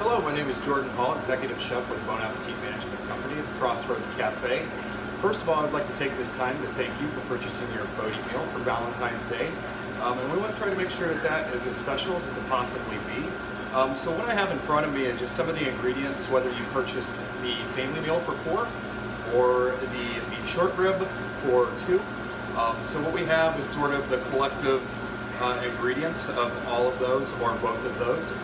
Hello, my name is Jordan Hall, Executive Chef with Bon Appetit Management Company at the Crossroads Cafe. First of all, I'd like to take this time to thank you for purchasing your Bodie meal for Valentine's Day. And we want to try to make sure that that is as special as it can possibly be. So what I have in front of me is just some of the ingredients, whether you purchased the family meal for 4 or the beef short rib for 2. So what we have is sort of the collective ingredients of all of those or both of those.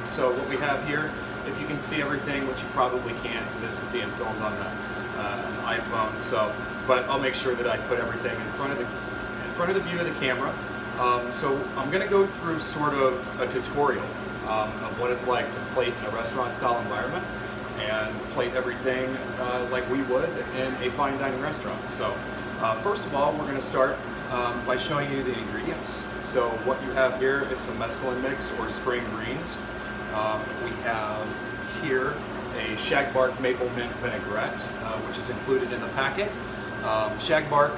So what we have here, if you can see everything, which you probably can, this is being filmed on an iPhone. But I'll make sure that I put everything in front of the view of the camera. So I'm going to go through sort of a tutorial of what it's like to plate in a restaurant-style environment and plate everything like we would in a fine dining restaurant. So first of all, we're going to start by showing you the ingredients. So what you have here is some mesclun mix or spring greens. We have here a shagbark maple mint vinaigrette, which is included in the packet. Shagbark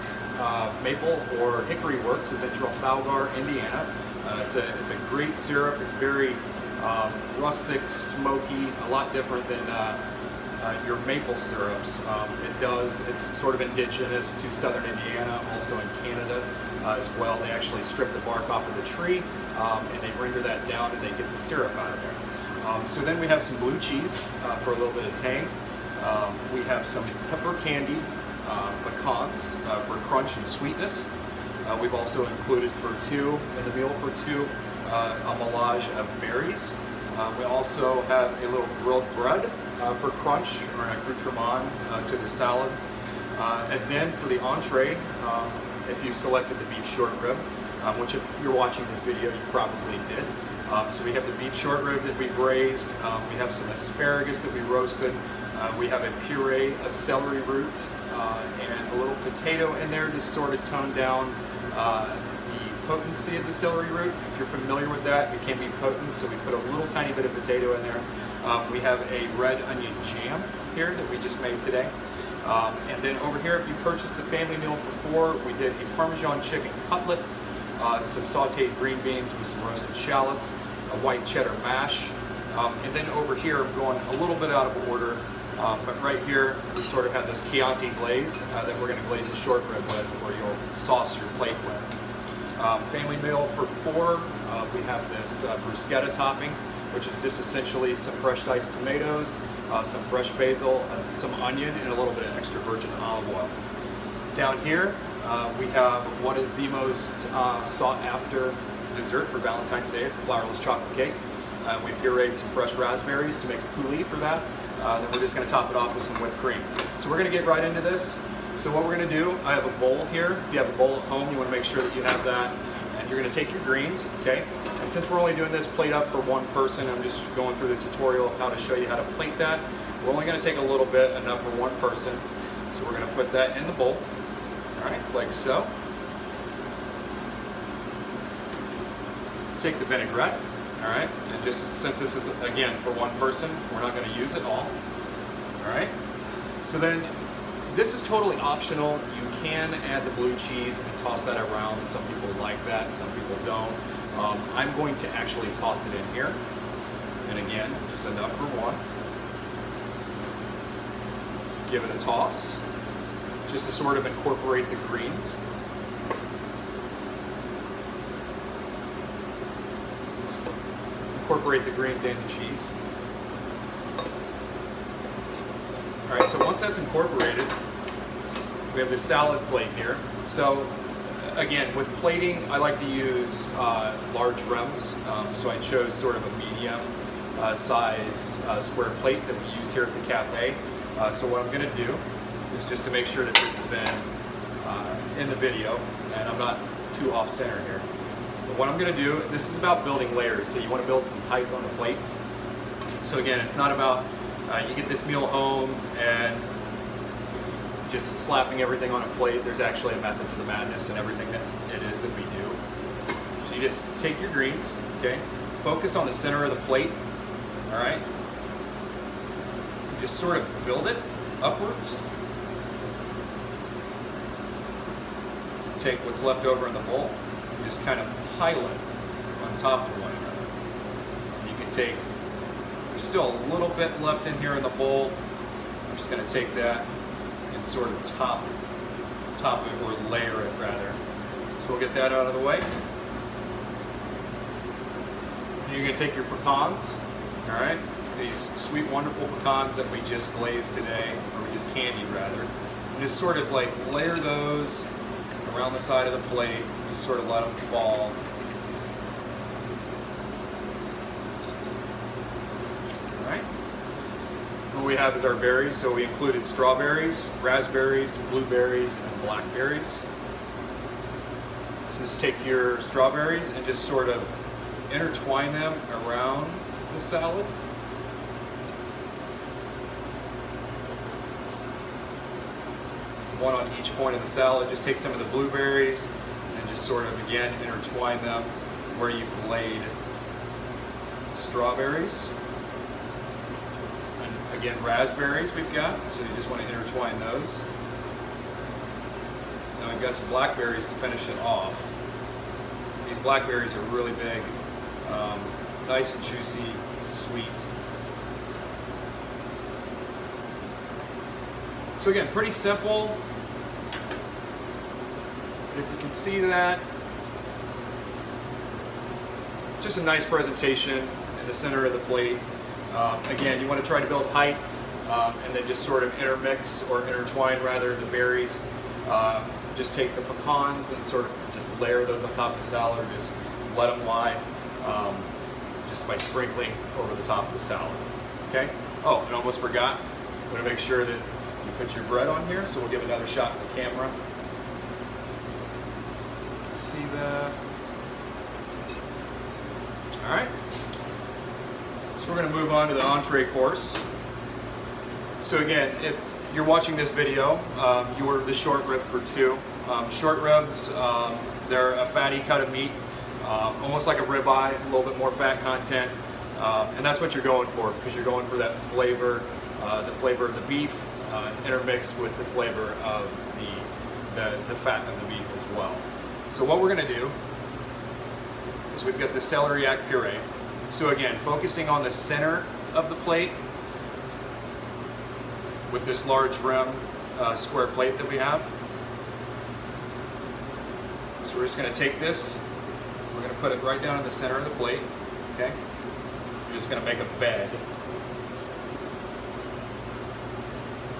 maple or hickory works is in Trafalgar, Indiana. It's a great syrup. It's very rustic, smoky, a lot different than your maple syrups. It's sort of indigenous to southern Indiana, also in Canada as well. They actually strip the bark off of the tree and they render that down and they get the syrup out of there. So then we have some blue cheese for a little bit of tang. We have some pepper candied pecans for crunch and sweetness. We've also included for 2 in the meal for 2 a melange of berries. We also have a little grilled bread for crunch or an accoutrement to the salad. And then for the entree, if you selected the beef short rib, which if you're watching this video you probably did. So we have the beef short rib that we braised, we have some asparagus that we roasted, we have a puree of celery root and a little potato in there to sort of tone down the potency of the celery root. If you're familiar with that, it can be potent, so we put a little tiny bit of potato in there. We have a red onion jam here that we just made today. And then over here, if you purchased the family meal for 4, we did a Parmesan chicken cutlet, some sauteed green beans with some roasted shallots, a white cheddar mash. And then over here, I'm going a little bit out of order, but right here, we sort of have this Chianti glaze that we're going to glaze the short rib with, or you'll sauce your plate with. Family meal for 4, we have this bruschetta topping, which is just essentially some fresh diced tomatoes, some fresh basil, some onion, and a little bit of extra virgin olive oil. Down here, we have what is the most sought after dessert for Valentine's Day. It's a flourless chocolate cake. We pureed some fresh raspberries to make a coulis for that. Then we're just going to top it off with some whipped cream. So we're going to get right into this. So what we're going to do, I have a bowl here. If you have a bowl at home, you want to make sure that you have that. And you're going to take your greens, okay? And since we're only doing this plate up for 1 person, I'm just going through the tutorial of how to show you how to plate that. We're only going to take a little bit, enough for 1 person. So we're going to put that in the bowl, all right, like so. Take the vinaigrette, all right, and just since this is, again, for 1 person, we're not going to use it all right? So then, this is totally optional. You can add the blue cheese and toss that around. Some people like that, some people don't. I'm going to actually toss it in here. And again, just enough for 1. Give it a toss, just to sort of incorporate the greens. Incorporate the greens and the cheese. All right, so once that's incorporated, we have the salad plate here. So again, with plating, I like to use large rims. So I chose sort of a medium size square plate that we use here at the cafe. So what I'm going to do is just to make sure that this is in the video and I'm not too off center here. But what I'm going to do, this is about building layers. So you want to build some height on the plate. So again, it's not about you get this meal home and just slapping everything on a plate. There's actually a method to the madness and everything that it is that we do. So you just take your greens, okay? Focus on the center of the plate, all right? You just sort of build it upwards. Take what's left over in the bowl and just kind of pile it on top of one another. And you can take There's still a little bit left in here in the bowl. I'm just going to take that and sort of top it, or layer it rather. So we'll get that out of the way. You're going to take your pecans, all right? These sweet, wonderful pecans that we just glazed today, or we just candied rather. And just sort of like layer those around the side of the plate. Just sort of let them fall. All right. What we have is our berries. So we included strawberries, raspberries, blueberries, and blackberries. So just take your strawberries and just sort of intertwine them around the salad. One on each point of the salad. Just take some of the blueberries and just sort of again intertwine them where you've laid the strawberries. And again, raspberries we've got, so you just want to intertwine those. Now we've got some blackberries to finish it off. These blackberries are really big, nice and juicy, sweet. So again, pretty simple. If you can see that, just a nice presentation in the center of the plate. Again, you want to try to build height and then just sort of intermix or intertwine rather the berries. Just take the pecans and sort of just layer those on top of the salad, or just let them lie just by sprinkling over the top of the salad. Okay? Oh, and almost forgot. I'm going to make sure that you put your bread on here, so we'll give another shot at the camera. See that? All right. So we're going to move on to the entree course. So again, if you're watching this video, you ordered the short rib for two. Short ribs, they're a fatty cut of meat, almost like a ribeye, a little bit more fat content, and that's what you're going for, because you're going for that flavor, the flavor of the beef intermixed with the flavor of the fat of the beef as well. So what we're going to do is we've got the celeriac puree. So again, focusing on the center of the plate with this large rim square plate that we have. So we're just going to take this, we're going to put it right down in the center of the plate, okay? We're just going to make a bed.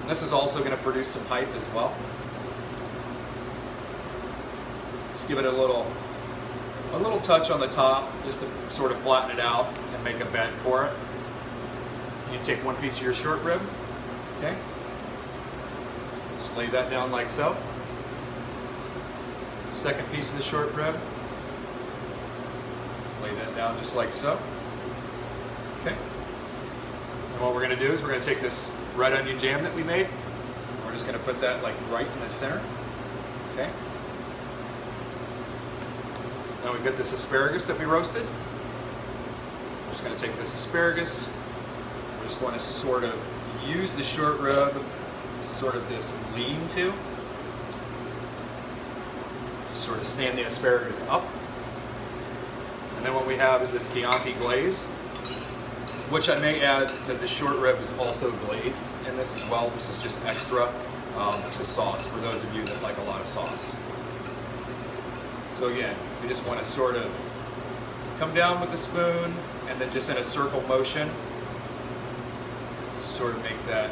And this is also going to produce some height as well. Just give it a little touch on the top, just to sort of flatten it out and make a bed for it. You take one piece of your short rib, okay? Just lay that down like so. Second piece of the short rib, lay that down just like so. Okay. And what we're going to do is we're going to take this red onion jam that we made. We're just going to put that like right in the center. Okay. Now we've got this asparagus that we roasted. We're just going to take this asparagus. We're just going to sort of use the short rib, sort of this lean-to. Sort of stand the asparagus up. And then what we have is this Chianti glaze, which I may add that the short rib is also glazed in this as well. This is just extra to sauce for those of you that like a lot of sauce. So again, we just want to sort of come down with the spoon and then just in a circle motion, sort of make that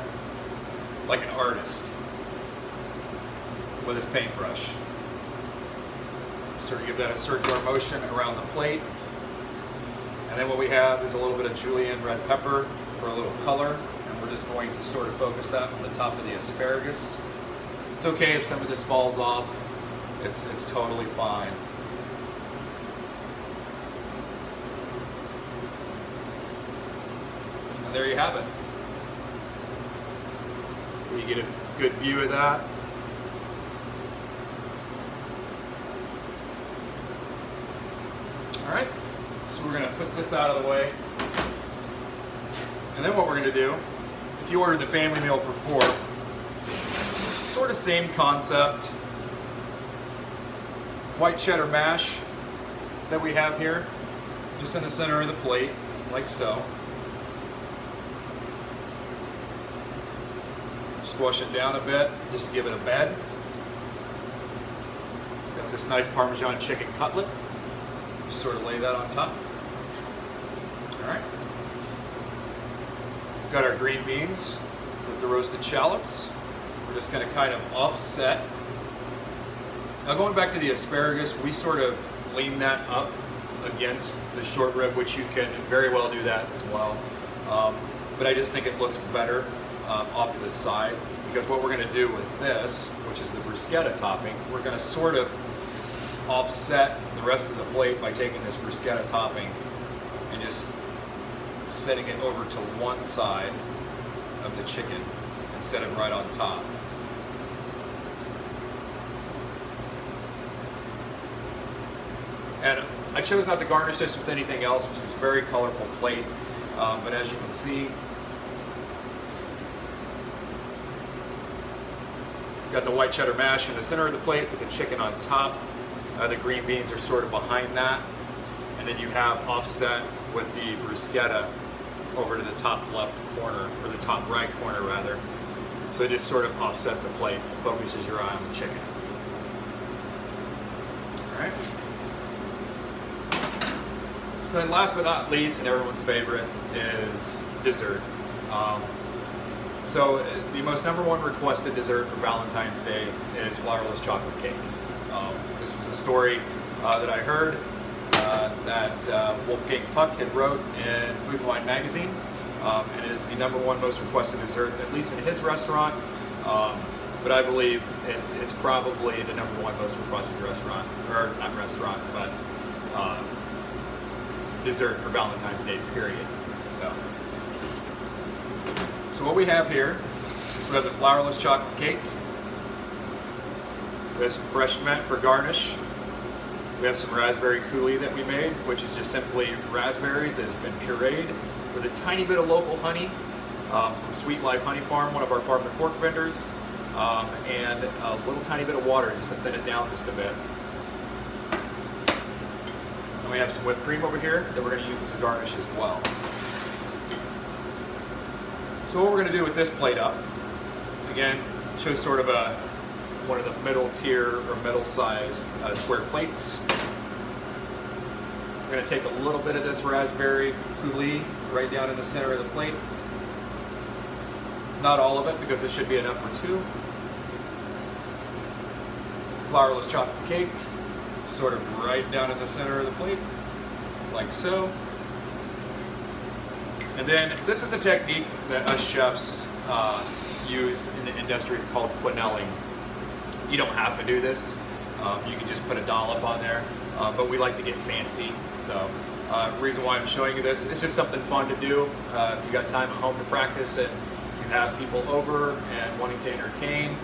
like an artist with his paintbrush. Sort of give that a circular motion around the plate. And then what we have is a little bit of julienne red pepper for a little color. And we're just going to sort of focus that on the top of the asparagus. It's okay if some of this falls off. It's totally fine. And there you have it. You get a good view of that. All right, so we're going to put this out of the way. And then what we're going to do, if you ordered the family meal for 4, sort of same concept. White cheddar mash that we have here, just in the center of the plate, like so. Squash it down a bit, just to give it a bed. Got this nice Parmesan chicken cutlet. Just sort of lay that on top. All right. Got our green beans with the roasted shallots. We're just going to kind of offset. Now going back to the asparagus, we sort of lean that up against the short rib, which you can very well do that as well. But I just think it looks better off to the side, because what we're going to do with this, which is the bruschetta topping, we're going to sort of offset the rest of the plate by taking this bruschetta topping and just setting it over to one side of the chicken instead of right on top. And I chose not to garnish this with anything else, because it's a very colorful plate. But as you can see, got the white cheddar mash in the center of the plate with the chicken on top. The green beans are sort of behind that. And then you have offset with the bruschetta over to the top left corner, or the top right corner rather. So it just sort of offsets the plate, focuses your eye on the chicken. All right. So then last but not least, and everyone's favorite, is dessert. So the most #1 requested dessert for Valentine's Day is flourless chocolate cake. This was a story that I heard that Wolfgang Puck had wrote in Food and Wine magazine, and is the #1 most requested dessert, at least in his restaurant. But I believe it's probably the #1 most requested restaurant, or not restaurant, but dessert for Valentine's Day, period. So what we have here, we have the flourless chocolate cake. We have some fresh mint for garnish. We have some raspberry coulis that we made, which is just simply raspberries that has been pureed with a tiny bit of local honey from Sweet Life Honey Farm, one of our farm to fork vendors, and a little tiny bit of water just to thin it down just a bit. And we have some whipped cream over here that we're going to use as a garnish as well. So what we're going to do with this plate up, again, shows sort of one of the middle tier or middle sized square plates. We're going to take a little bit of this raspberry coulis right down in the center of the plate. Not all of it, because it should be enough for two. Flourless chocolate cake, sort of right down in the center of the plate, like so. And then this is a technique that us chefs use in the industry. It's called quenelling. You don't have to do this. You can just put a dollop on there, but we like to get fancy. So the reason why I'm showing you this, it's just something fun to do. If you got time at home to practice and you have people over and wanting to entertain,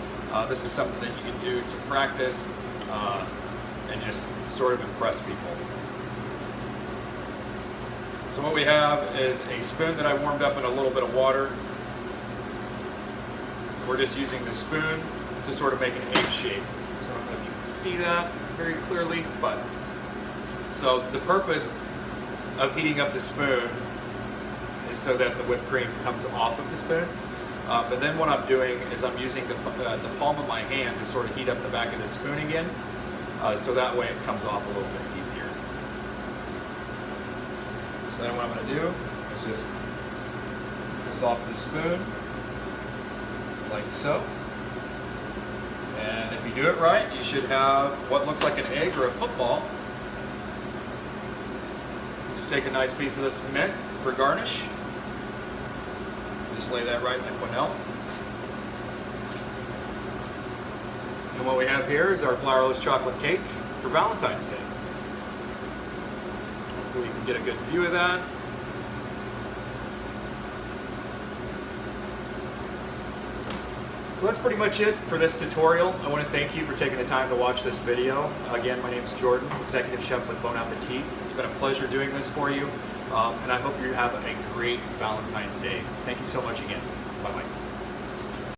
this is something that you can do to practice and just sort of impress people. So what we have is a spoon that I warmed up in a little bit of water. We're just using the spoon to sort of make an egg shape. So I don't know if you can see that very clearly, but so the purpose of heating up the spoon is so that the whipped cream comes off of the spoon. But then what I'm doing is I'm using the palm of my hand to sort of heat up the back of the spoon again, so that way it comes off a little bit easier. So then what I'm going to do is just put this off the spoon, like so. And if you do it right, you should have what looks like an egg or a football. Just take a nice piece of this mint for garnish. Just lay that right in the quenelle. And what we have here is our flourless chocolate cake for Valentine's Day. Hopefully you can get a good view of that. Well, that's pretty much it for this tutorial. I want to thank you for taking the time to watch this video. Again, my name is Jordan, Executive Chef with Bon Appetit. It's been a pleasure doing this for you, and I hope you have a great Valentine's Day. Thank you so much again. Bye-bye.